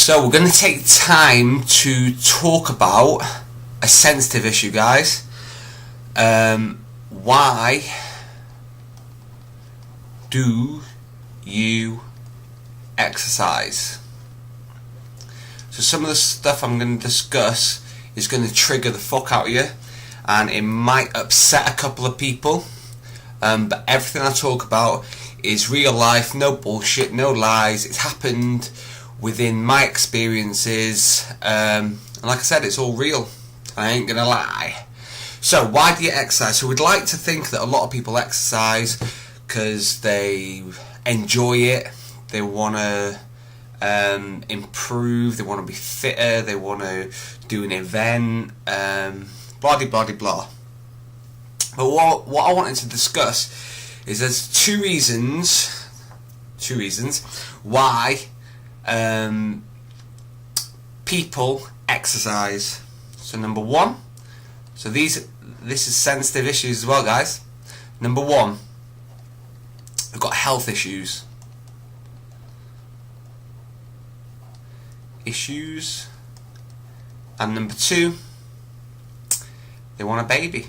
So we're going to take time to talk about a sensitive issue, guys. Why do you exercise? So some of the stuff I'm going to discuss is going to trigger the fuck out of you, and it might upset a couple of people, but everything I talk about is real life, no bullshit, no lies. It's happened within my experiences, and like I said, it's all real. I ain't gonna lie. So why do you exercise? So we'd like to think that a lot of people exercise because they enjoy it, they want to improve, they want to be fitter, they want to do an event, blah blah blah. But what I wanted to discuss is there's two reasons why people exercise. So number one, so this is sensitive issues as well, guys. Number one, they've got health issues. And number two, they want a baby.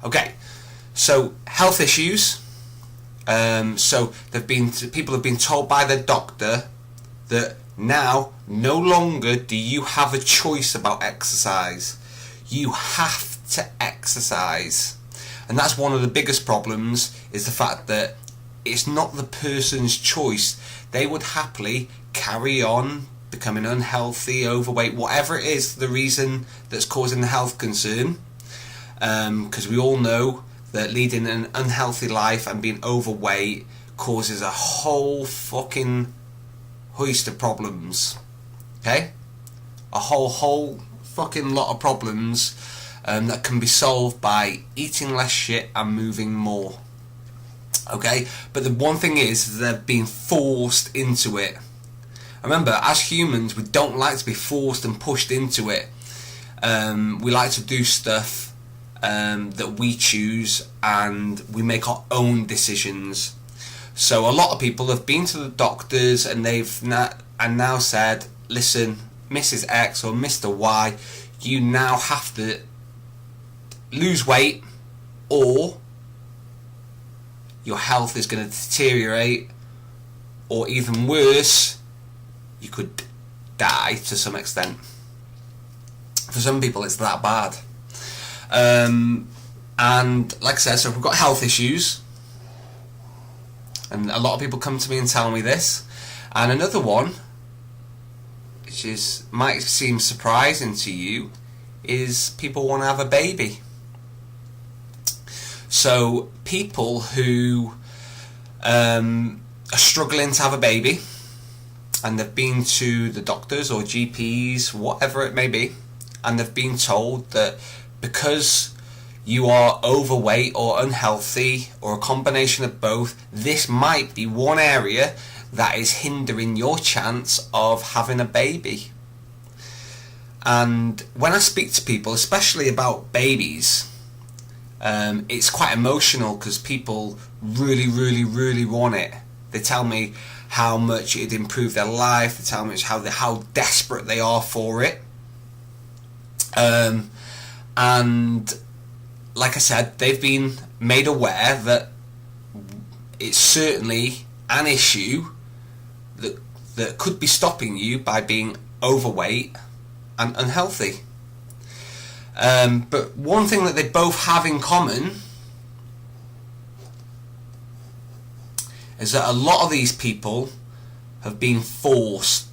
Okay, so health issues. So people have been told by the doctor that now no longer do you have a choice about exercise. You have to exercise, and that's one of the biggest problems, is the fact that it's not the person's choice. They would happily carry on becoming unhealthy, overweight, whatever it is, the reason that's causing the health concern. Because we all know that leading an unhealthy life and being overweight causes a whole fucking host of problems. Okay? A whole fucking lot of problems that can be solved by eating less shit and moving more. Okay? But the one thing is, they're being forced into it. Remember, as humans, we don't like to be forced and pushed into it. We like to do stuff that we choose, and we make our own decisions. So a lot of people have been to the doctors and they've now said, listen, Mrs. X or Mr. Y, you now have to lose weight or your health is going to deteriorate, or even worse, you could die to some extent. For some people it's that bad. And like I said, so we've got health issues, and a lot of people come to me and tell me this. And another one, which might seem surprising to you, is people want to have a baby. So people who are struggling to have a baby, and they've been to the doctors or GPs, whatever it may be, and they've been told that because you are overweight or unhealthy, or a combination of both, this might be one area that is hindering your chance of having a baby. And when I speak to people, especially about babies, it's quite emotional, because people really want it. They tell me how much it'd improve their life. They tell me how desperate they are for it. And like I said, they've been made aware that it's certainly an issue that could be stopping you by being overweight and unhealthy. But one thing that they both have in common is that a lot of these people have been forced.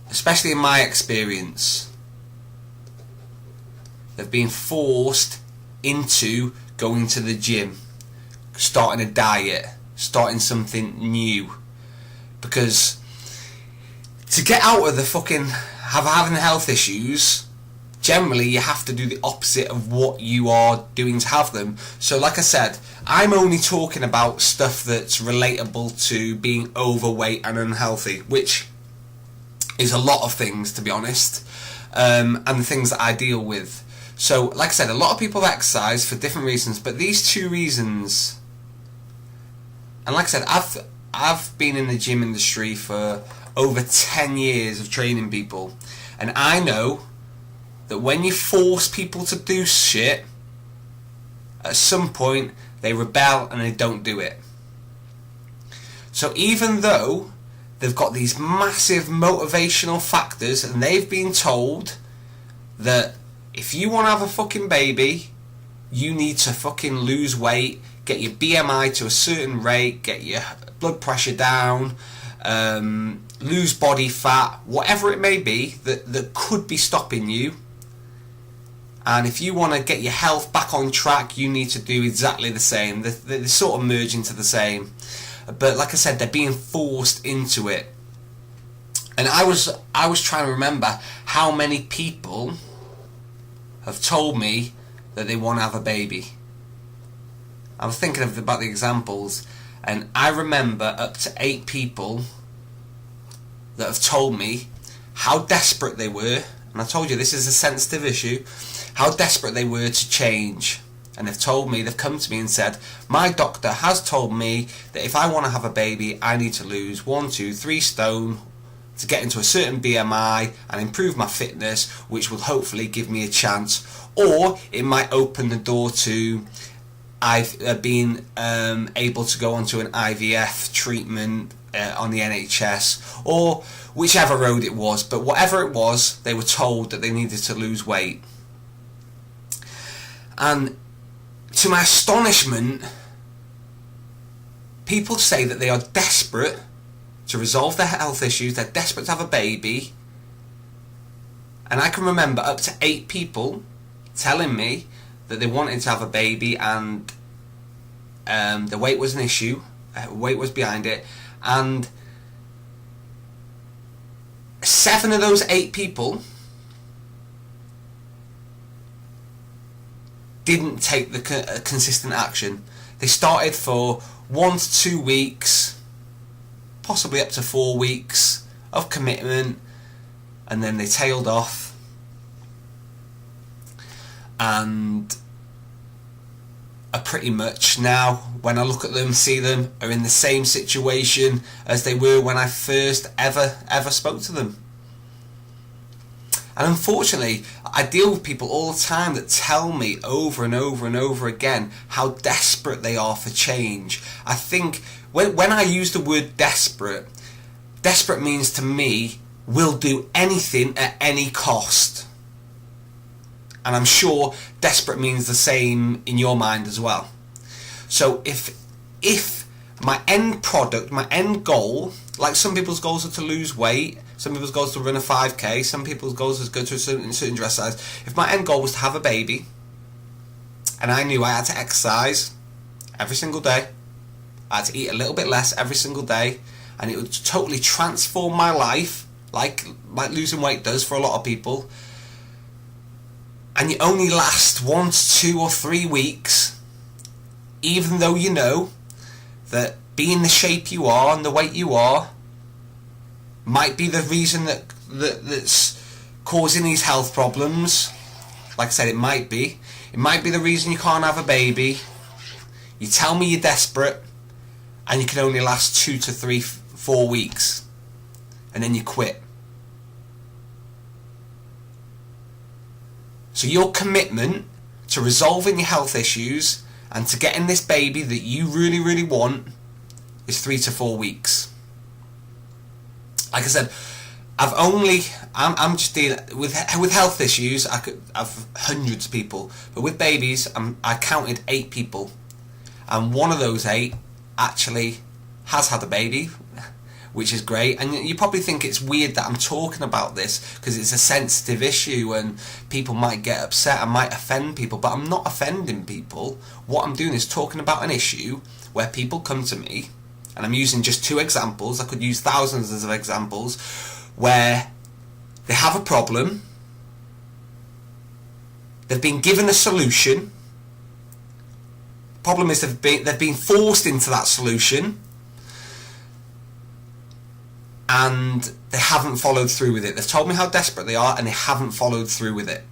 Especially in my experience, they've been forced into going to the gym, starting a diet, starting something new. Because to get out of the fucking having health issues, generally you have to do the opposite of what you are doing to have them. So like I said, I'm only talking about stuff that's relatable to being overweight and unhealthy, which is a lot of things, to be honest, and the things that I deal with. So, like I said, a lot of people exercise for different reasons, but these two reasons, and like I said, I've been in the gym industry for over 10 years of training people, and I know that when you force people to do shit, at some point they rebel and they don't do it. So even though they've got these massive motivational factors and they've been told that if you want to have a fucking baby, you need to fucking lose weight, get your BMI to a certain rate, get your blood pressure down, lose body fat, whatever it may be that could be stopping you. And if you want to get your health back on track, you need to do exactly the same. They sort of merge into the same. But like I said, they're being forced into it. And I was trying to remember how many people have told me that they want to have a baby. I was thinking about the examples, and I remember up to 8 people that have told me how desperate they were, and I told you this is a sensitive issue, how desperate they were to change. And they've come to me and said, my doctor has told me that if I want to have a baby, I need to lose 1, 2, 3 stone to get into a certain BMI and improve my fitness, which will hopefully give me a chance. Or it might open the door to I've been able to go onto an IVF treatment on the NHS, or whichever road it was. But whatever it was, they were told that they needed to lose weight. And to my astonishment, people say that they are desperate to resolve their health issues, they're desperate to have a baby, and I can remember up to 8 people telling me that they wanted to have a baby, and the weight was an issue, weight was behind it, and 7 of those 8 people didn't take the consistent action. They started for 1 to 2 weeks, possibly up to 4 weeks of commitment, and then they tailed off. And are pretty much now, when I look at them, see them, are in the same situation as they were when I first ever spoke to them. And unfortunately, I deal with people all the time that tell me over and over and over again how desperate they are for change. I think when I use the word desperate means to me, will do anything at any cost. And I'm sure desperate means the same in your mind as well. So if my end product, my end goal, like some people's goals are to lose weight, some people's goals are to run a 5k, some people's goals are to go to a certain dress size. If my end goal was to have a baby, and I knew I had to exercise every single day, I had to eat a little bit less every single day, and it would totally transform my life, like losing weight does for a lot of people, and you only last 1 to 2 or 3 weeks, even though you know that being the shape you are and the weight you are might be the reason that's causing these health problems. Like I said, it might be the reason you can't have a baby. You tell me you're desperate, and you can only last 2 to 3, 4 weeks, and then you quit. So your commitment to resolving your health issues and to getting this baby that you really, really want is 3 to 4 weeks. Like I said, I'm just dealing with health issues. I've hundreds of people, but with babies, I counted 8 people, and one of those 8 actually has had a baby, which is great. And you probably think it's weird that I'm talking about this because it's a sensitive issue and people might get upset, I might offend people, but I'm not offending people. What I'm doing is talking about an issue where people come to me, and I'm using just 2 examples, I could use thousands of examples, where they have a problem, they've been given a solution, the problem is they've been forced into that solution, and they haven't followed through with it. They've told me how desperate they are, and they haven't followed through with it.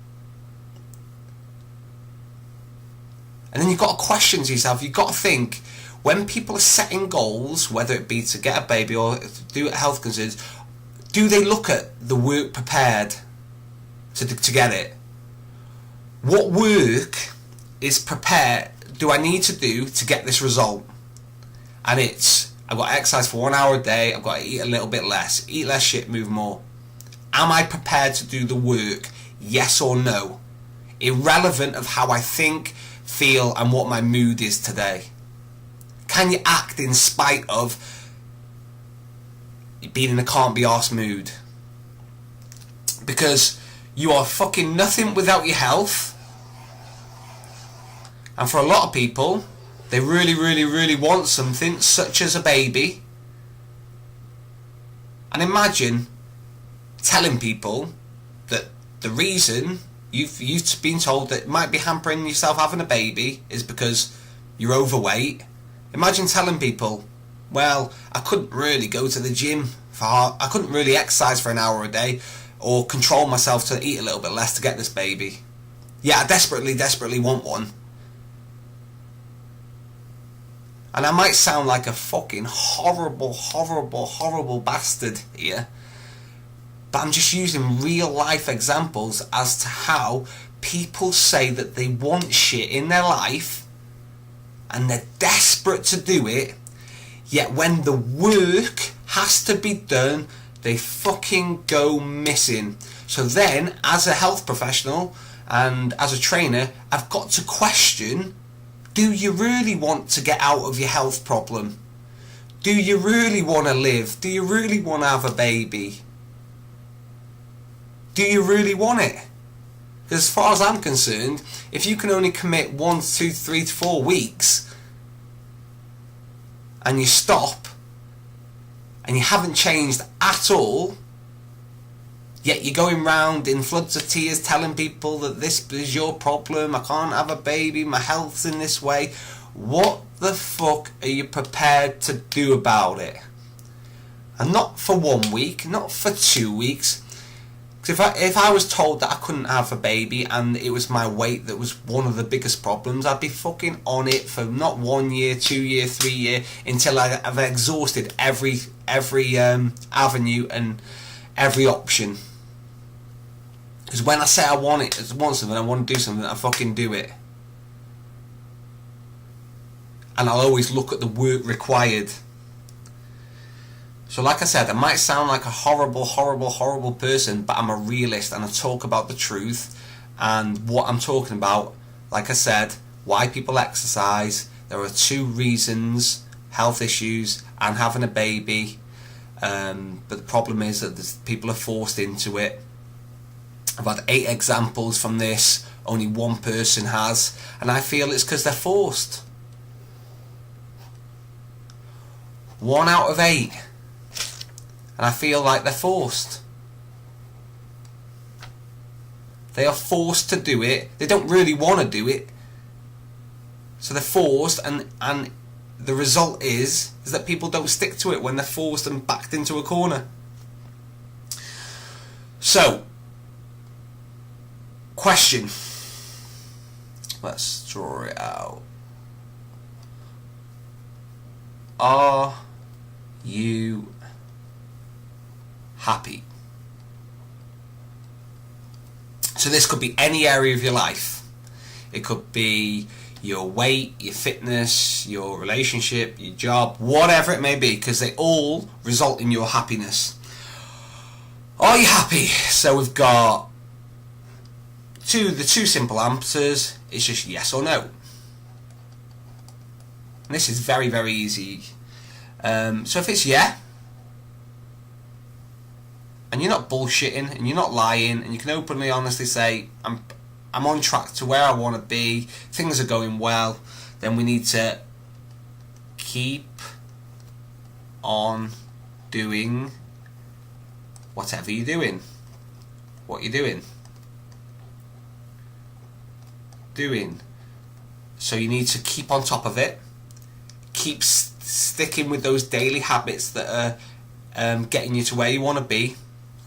And then you've got to question to yourself, you've got to think, when people are setting goals, whether it be to get a baby or to do health concerns, do they look at the work prepared to get it? What work is prepared do I need to do to get this result? And it's, I've got to exercise for 1 hour a day, I've got to eat a little bit less, eat less shit, move more. Am I prepared to do the work? Yes or no? Irrelevant of how I think, feel, and what my mood is today. Can you act in spite of being in a can't be arsed mood? Because you are fucking nothing without your health. And for a lot of people, they really, really, really want something such as a baby. And imagine telling people that the reason you've been told that it might be hampering yourself having a baby is because you're overweight. Imagine telling people, well, I couldn't really go to the gym I couldn't really exercise for an hour a day or control myself to eat a little bit less to get this baby. Yeah, I desperately, desperately want one. And I might sound like a fucking horrible, horrible, horrible bastard here, but I'm just using real life examples as to how people say that they want shit in their life and they're desperate to do it, yet when the work has to be done, they fucking go missing. So then, as a health professional and as a trainer, I've got to question, do you really want to get out of your health problem? Do you really want to live? Do you really want to have a baby? Do you really want it? Because as far as I'm concerned, if you can only commit 1, 2, 3 to 4 weeks and you stop and you haven't changed at all, yet you're going round in floods of tears telling people that this is your problem, I can't have a baby, my health's in this way, what the fuck are you prepared to do about it? And not for 1 week, not for 2 weeks. Because if I was told that I couldn't have a baby and it was my weight that was one of the biggest problems, I'd be fucking on it for not 1 year, 2 year, 3 year, until I've exhausted every avenue and every option. Because when I say I want something, I want to do something, I fucking do it. And I'll always look at the work required. So like I said, I might sound like a horrible, horrible, horrible person, but I'm a realist and I talk about the truth. And what I'm talking about, like I said, why people exercise. There are 2 reasons, health issues and having a baby. But the problem is that people are forced into it. I've had 8 examples from this, only 1 person has, and I feel it's because they're forced. 1 out of 8. And I feel like they're forced. They are forced to do it. They don't really want to do it. So they're forced, and the result is that people don't stick to it when they're forced and backed into a corner. So, question. Let's draw it out. Are you happy? So this could be any area of your life. It could be your weight, your fitness, your relationship, your job, whatever it may be, because they all result in your happiness. Are you happy? So we've got the two simple answers. It's just yes or no. And this is very, very easy. So if it's yeah, and you're not bullshitting and you're not lying and you can openly, honestly say I'm on track to where I want to be, things are going well, then we need to keep on doing whatever you're doing. What you're doing. So you need to keep on top of it. Keep sticking with those daily habits that are getting you to where you want to be.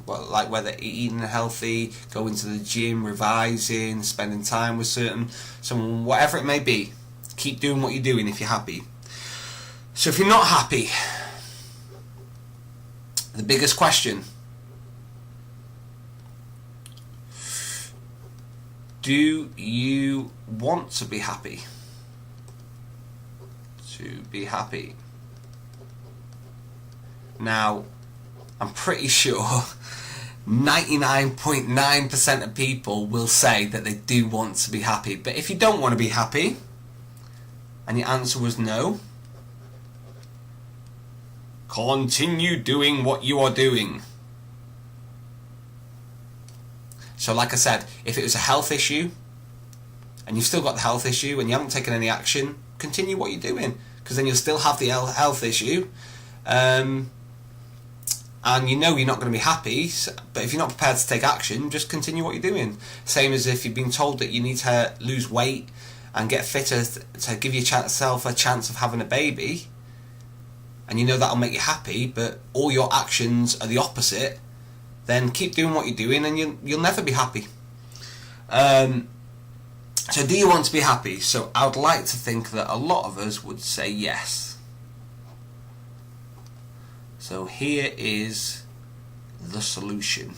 Well, like whether eating healthy, going to the gym, revising, spending time with someone, whatever it may be. keep doing what you're doing if you're happy. So if you're not happy, the biggest question: do you want to be happy? To be happy. Now, I'm pretty sure 99.9% of people will say that they do want to be happy. But if you don't want to be happy, and your answer was no, continue doing what you are doing. So like I said, if it was a health issue, and you've still got the health issue, and you haven't taken any action, continue what you're doing, because then you'll still have the health issue. And you know you're not going to be happy, but if you're not prepared to take action, just continue what you're doing. Same as if you've been told that you need to lose weight and get fitter to give yourself a chance of having a baby, and you know that'll make you happy, but all your actions are the opposite, then keep doing what you're doing and you'll never be happy. So do you want to be happy? So I would like to think that a lot of us would say yes. So here is the solution.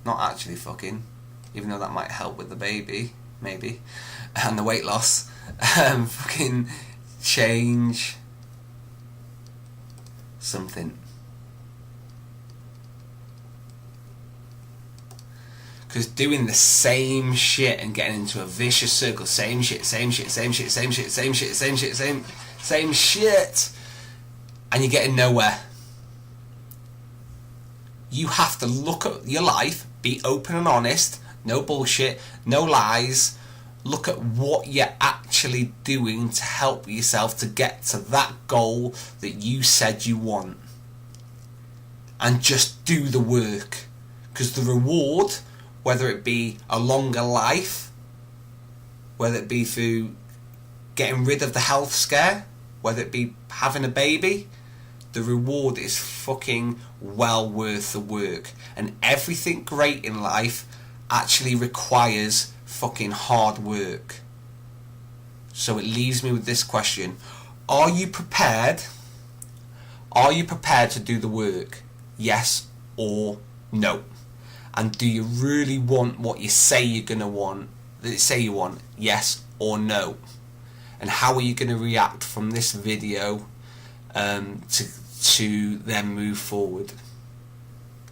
Not actually fucking, even though that might help with the baby, maybe, and the weight loss. Fucking change something. Because doing the same shit and getting into a vicious circle, same shit, and you're getting nowhere. You have to look at your life, be open and honest, no bullshit, no lies. Look at what you're actually doing to help yourself to get to that goal that you said you want. And just do the work. Because the reward, whether it be a longer life, whether it be through getting rid of the health scare, whether it be having a baby, the reward is fucking well worth the work. And everything great in life actually requires fucking hard work. So it leaves me with this question: are you prepared? Are you prepared to do the work? Yes or no? And do you really want what you say you're gonna want? Say you want, yes or no? And how are you gonna react from this video to then move forward?